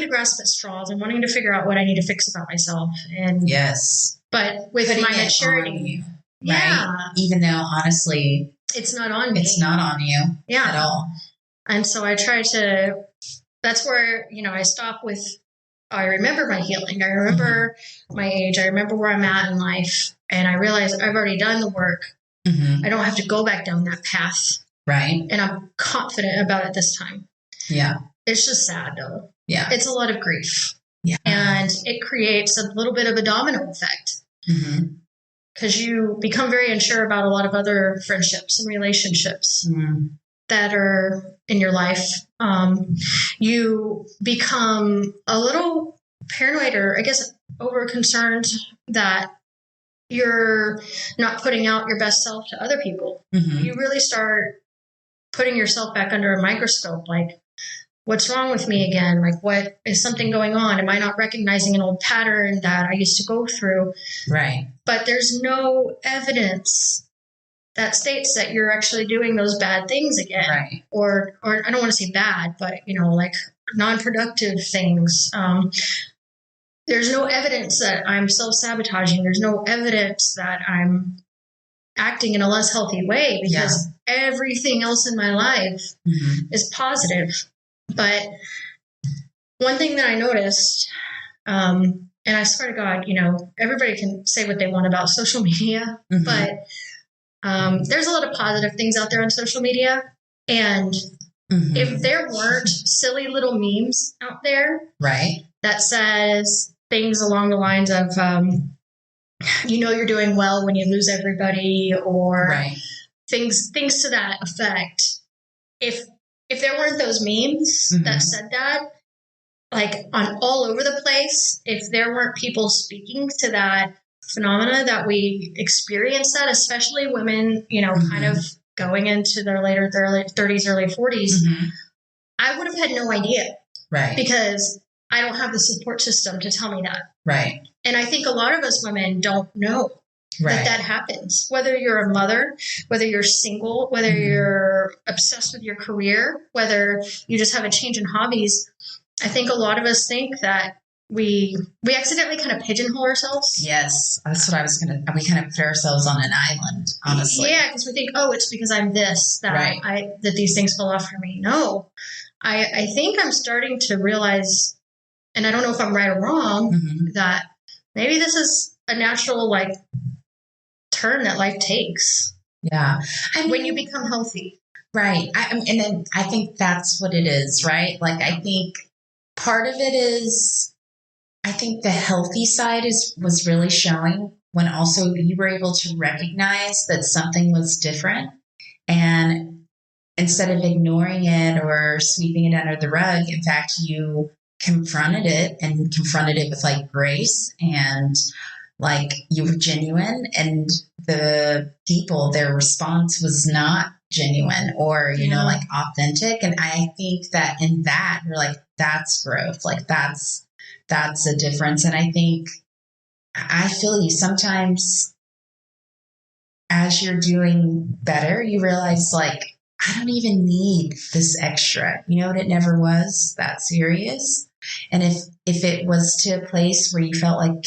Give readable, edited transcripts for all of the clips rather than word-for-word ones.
to grasp at straws and wanting to figure out what I need to fix about myself. And yes. But with Putting my it maturity, on you, yeah, right? Even though honestly, it's not on me. It's not on you yeah. at all. And so I try to, that's where, I stop with, I remember my healing. I remember my age. I remember where I'm at in life. And I realize I've already done the work. Mm-hmm. I don't have to go back down that path. Right. And I'm confident about it this time. Yeah. It's just sad though. Yeah. It's a lot of grief. Yeah. And it creates a little bit of a domino effect. Because you become very unsure about a lot of other friendships and relationships that are in your life. You become a little paranoid, or I guess over concerned that you're not putting out your best self to other people. You really start putting yourself back under a microscope, like, what's wrong with me again? Like, what is something going on? Am I not recognizing an old pattern that I used to go through? Right. But there's no evidence that states that you're actually doing those bad things again. Right. Or I don't want to say bad, but, like non-productive things. There's no evidence that I'm self-sabotaging. There's no evidence that I'm acting in a less healthy way, because everything else in my life is positive. But one thing that I noticed, and I swear to God, everybody can say what they want about social media, but there's a lot of positive things out there on social media. And if there weren't silly little memes out there that says things along the lines of, you're doing well when you lose everybody, or things to that effect. If there weren't those memes that said that, like on all over the place, if there weren't people speaking to that phenomena that we experience, that especially women, kind of going into their later 30s, early 40s, I would have had no idea. Right. Because I don't have the support system to tell me that. Right. And I think a lot of us women don't know that happens. Whether you're a mother, whether you're single, whether you're obsessed with your career, whether you just have a change in hobbies, I think a lot of us think that we accidentally kind of pigeonhole ourselves. Yes, that's what I was going to, we kind of put ourselves on an island, honestly. Yeah, because we think, it's because I'm this, that that these things fall off for me. No, I think I'm starting to realize, and I don't know if I'm right or wrong, that maybe this is a natural, turn that life takes. Yeah. When you become healthy. Right. And then I think that's what it is, right? I think part of it is, I think the healthy side was really showing when also you were able to recognize that something was different, and instead of ignoring it or sweeping it under the rug, in fact, you confronted it with grace, and you were genuine, and the people, their response was not genuine or, authentic. And I think that in that, you're that's growth. That's a difference. And I think I feel you sometimes as you're doing better, you realize I don't even need this extra, it never was that serious. And if it was to a place where you felt like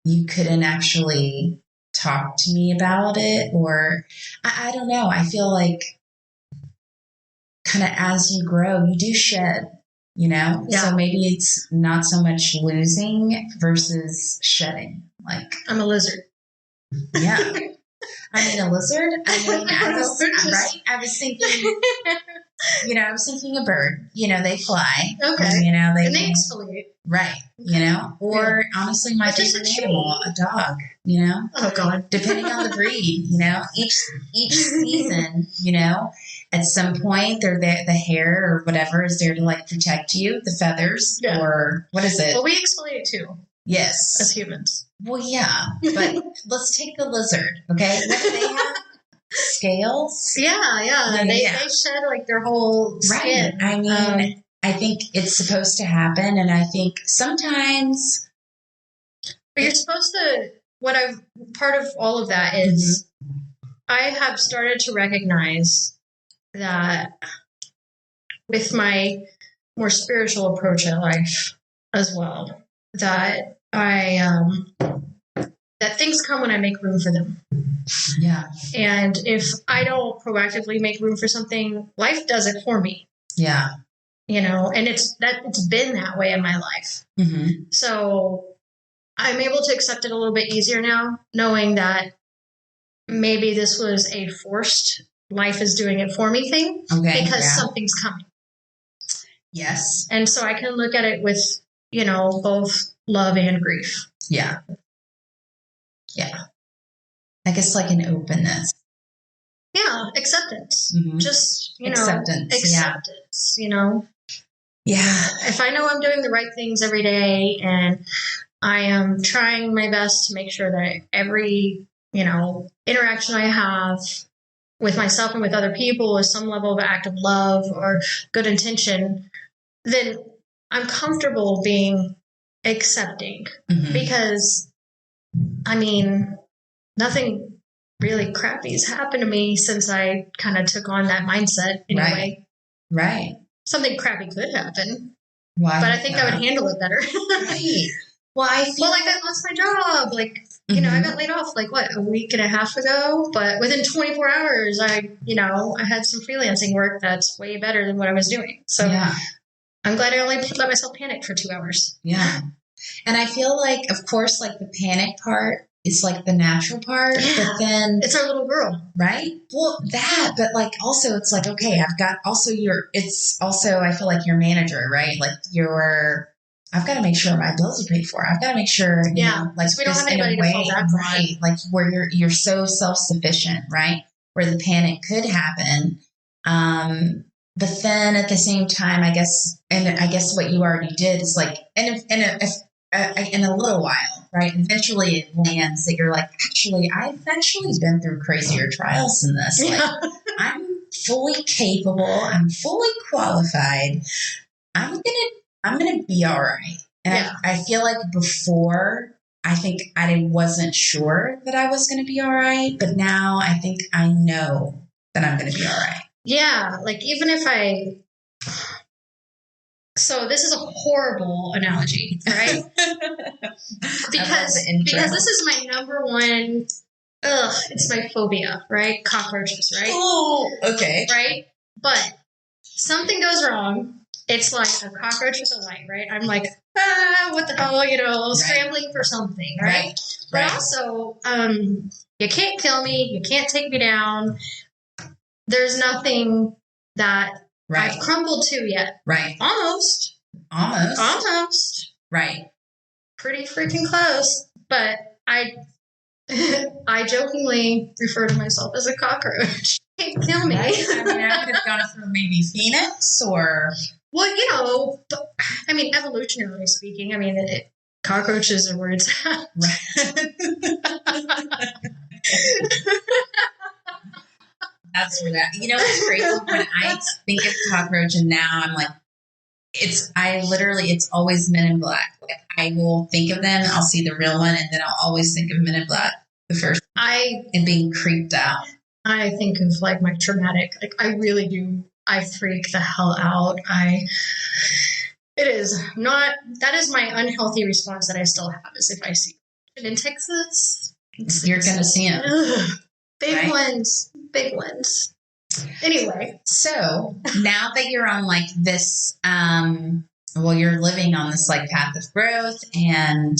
you couldn't actually talk to me about it, or I don't know, I feel kind of as you grow, you do shed, so maybe it's not so much losing versus shedding. I'm a lizard. Yeah. A lizard. I was thinking a bird, they fly. Okay. And, and they exfoliate. Right. Or honestly, my favorite animal, a dog, Oh God. Depending on the breed, each season, at some point they're there, the hair or whatever is there to protect you, the feathers, or what is it? Well, we exfoliate too. Yes. As humans. Well, yeah, but let's take the lizard. Okay. What do they have? Scales? Yeah. They shed their whole skin. Right. I think it's supposed to happen, and I think sometimes. But you're supposed to. Part of all of that is, I have started to recognize that with my more spiritual approach at life, as well, that that things come when I make room for them. Yeah. And if I don't proactively make room for something, life does it for me. Yeah. And it's been that way in my life. Mm-hmm. So I'm able to accept it a little bit easier now, knowing that maybe this was a forced life is doing it for me thing, because something's coming. Yes. And so I can look at it with, both love and grief. Yeah. Yeah. I guess like an openness. Yeah. Acceptance. Mm-hmm. Just, acceptance. Acceptance, Yeah. If I know I'm doing the right things every day and I am trying my best to make sure that every, interaction I have with myself and with other people is some level of act of love or good intention, then I'm comfortable being accepting. Mm-hmm. Because, nothing really crappy has happened to me since I kind of took on that mindset anyway. Right. Something crappy could happen. Why? But I think I would handle it better. Right. Well, I lost my job. I got laid off a week and a half ago, but within 24 hours, I had some freelancing work that's way better than what I was doing. So I'm glad I only let myself panic for 2 hours. Yeah. And I feel like, of course, the panic part is the natural part, but then it's our little girl, right? Well, but also it's okay, I've got also it's also, I feel like your manager, right? I've got to make sure my bills are paid for. I've got to make sure, so we don't have anybody to fall back on. Right. Where you're so self-sufficient, right? Where the panic could happen. But then at the same time, I guess what you already did is in a little while, right? Eventually it lands that you're actually, I've actually been through crazier trials than this. I'm fully capable. I'm fully qualified. I'm gonna be all right. And I feel like before, I think I wasn't sure that I was going to be all right, but now I think I know that I'm going to be all right. Yeah, even if so this is a horrible analogy, right? because this is my number one, it's my phobia, right? Cockroaches, right? Oh, okay. Right? But something goes wrong. It's like a cockroach with a light, right? I'm what the hell, scrambling for something, right? But also, you can't kill me. You can't take me down. There's nothing that I've crumbled to yet. Right. Almost. Right. Pretty freaking close. But I jokingly refer to myself as a cockroach. Can't kill me. Right? I would have gone for maybe Phoenix or... Well, evolutionarily speaking, cockroaches are where it's at. That's where that, it's crazy when I think of cockroach and now I'm it's always Men in Black. I will think of them, I'll see the real one, and then I'll always think of Men in Black, the first. And being creeped out. I think of my traumatic, I really do. I freak the hell out. It is not, that is my unhealthy response that I still have, is if I see it in Texas. You're going to see them. Big ones. Anyway. So now that you're on this, you're living on this path of growth and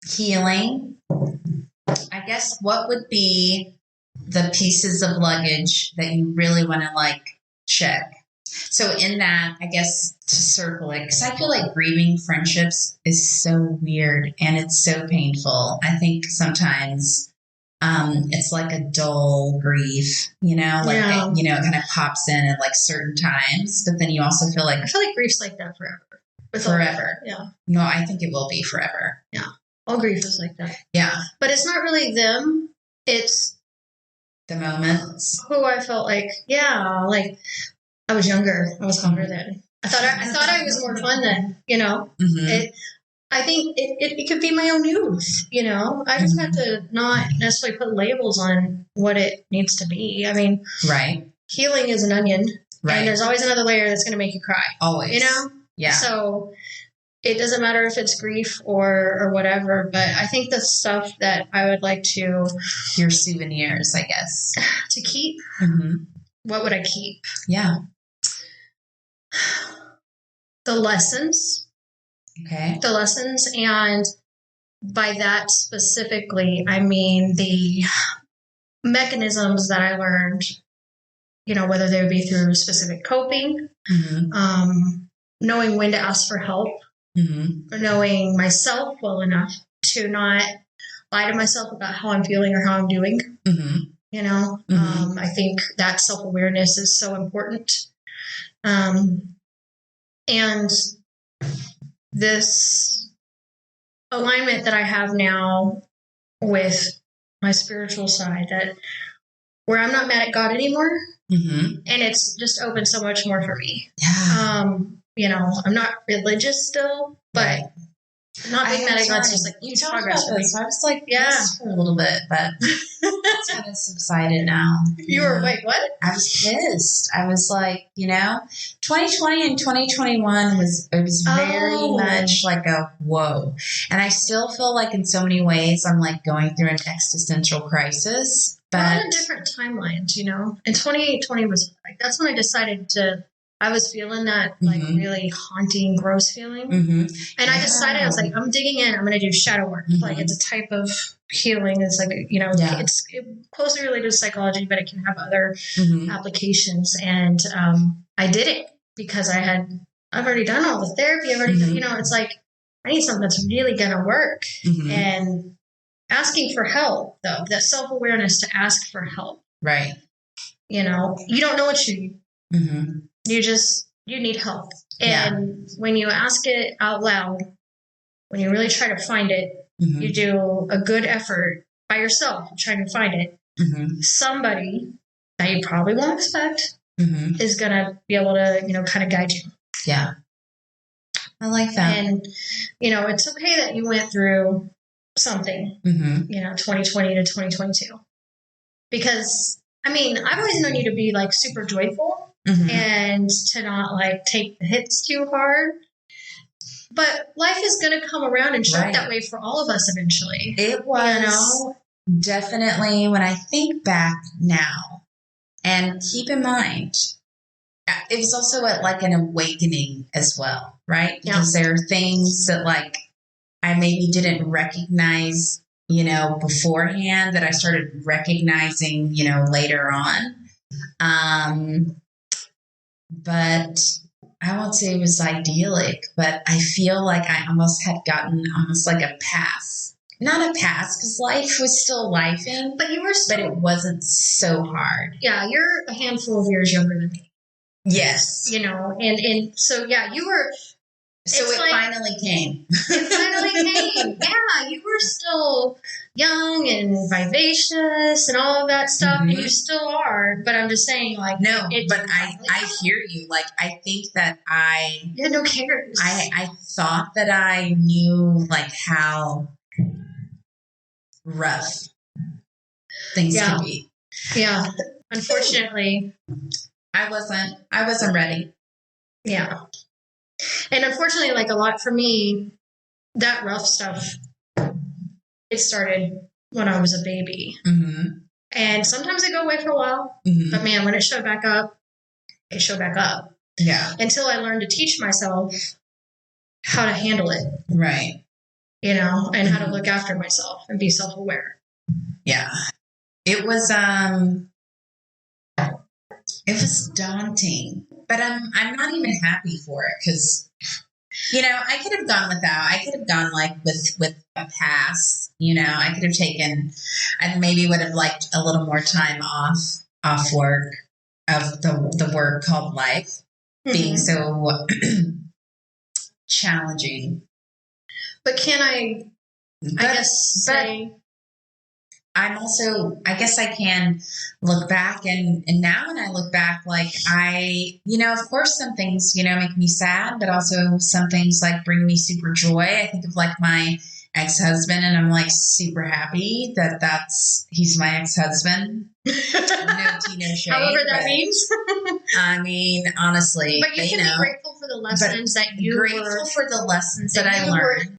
healing, I guess what would be the pieces of luggage that you really want to check? So in that, I guess to circle it, because I feel like grieving friendships is so weird and it's so painful. I think sometimes it's a dull grief, it kind of pops in at certain times, but then you also feel I feel like grief's like that forever. Forever. Yeah. No, I think it will be forever. Yeah. All grief is like that. Yeah. But it's not really them. It's the moments. Who I felt I was younger. I was hotter then. I thought I was more fun then, Mm-hmm. I think it could be my own youth, I just have to not necessarily put labels on what it needs to be. Right. Healing is an onion. Right. And there's always another layer that's going to make you cry. Always. Yeah. So it doesn't matter if it's grief or whatever, but I think the stuff that I would like to... Your souvenirs, I guess. To keep? Mm-hmm. What would I keep? Yeah. The lessons. Okay. The lessons, and by that specifically, I mean the mechanisms that I learned, you know, whether they would be through specific coping, knowing when to ask for help, knowing myself well enough to not lie to myself about how I'm feeling or how I'm doing. You know, I think that self-awareness is so important. And this alignment that I have now with my spiritual side, that where I'm not mad at God anymore, and it's just opened so much more for me. Yeah. You know, I'm not religious still, but not being mad at God's just like you huge talked progress about for me. this. I was like, Yeah, for a little bit, but it's kind of subsided now. You were wait, what? I was pissed. I was like, you know, 2020 and 2021 was very much like a whoa, and I still feel like in so many ways I'm like going through an existential crisis. But we're on different timelines, you know. And 2020 was like, that's when I decided to. I was feeling that like really haunting, gross feeling, and I decided I was like, I'm digging in. I'm going to do shadow work. Like it's a type of healing. It's like, you know, it's closely related to psychology, but it can have other applications. And I did it because I've already done all the therapy. I've already, you know, it's like I need something that's really going to work. And asking for help, though, that self-awareness to ask for help. Right. You know, you don't know what you need. You need help. And when you ask it out loud, when you really try to find it, you do a good effort by yourself trying to find it. Somebody that you probably won't expect is going to be able to, you know, kind of guide you. Yeah. I like that. And, you know, it's okay that you went through something, you know, 2020 to 2022. Because, I mean, I've always known you to be like super joyful. And to not like take the hits too hard. But life is going to come around and show up that way for all of us eventually. It was definitely, when I think back now, and keep in mind, it was also like an awakening as well, right? Because there are things that like I maybe didn't recognize, you know, beforehand that I started recognizing, you know, later on. But I won't say it was idyllic, but I feel like I almost had gotten almost like a pass. Not a pass, because life was still lifing, but it wasn't so hard. Yeah, you're a handful of years younger than me. Yes. You know, and so, yeah, you were... So it like, finally came. It finally came. Yeah, you were still young and vivacious and all of that stuff, and you still are. But I'm just saying, like, no. But I hear you. Like, I think that you had no cares. I thought that I knew like how rough things could be. Yeah. Unfortunately, I wasn't ready. Yeah. And unfortunately, like a lot for me, that rough stuff, it started when I was a baby. And sometimes it go away for a while. But man, when it showed back up, it showed back up. Yeah. Until I learned to teach myself how to handle it. Right. You know, and how to look after myself and be self-aware. Yeah. It was daunting. But I'm not even happy for it because, you know, I could have gone without. I could have gone like with a pass. You know, I could have taken. I maybe would have liked a little more time off work of the work called life being so challenging. But can I guess say. I'm also, I guess I can look back and now when I look back, like you know, of course some things, you know, make me sad, but also some things like bring me super joy. I think of like my ex-husband and I'm like super happy that he's my ex-husband. No tea, no shade. However that means. I mean, honestly. But you can be grateful for for the lessons that you grateful were, for the lessons that that I you were learned.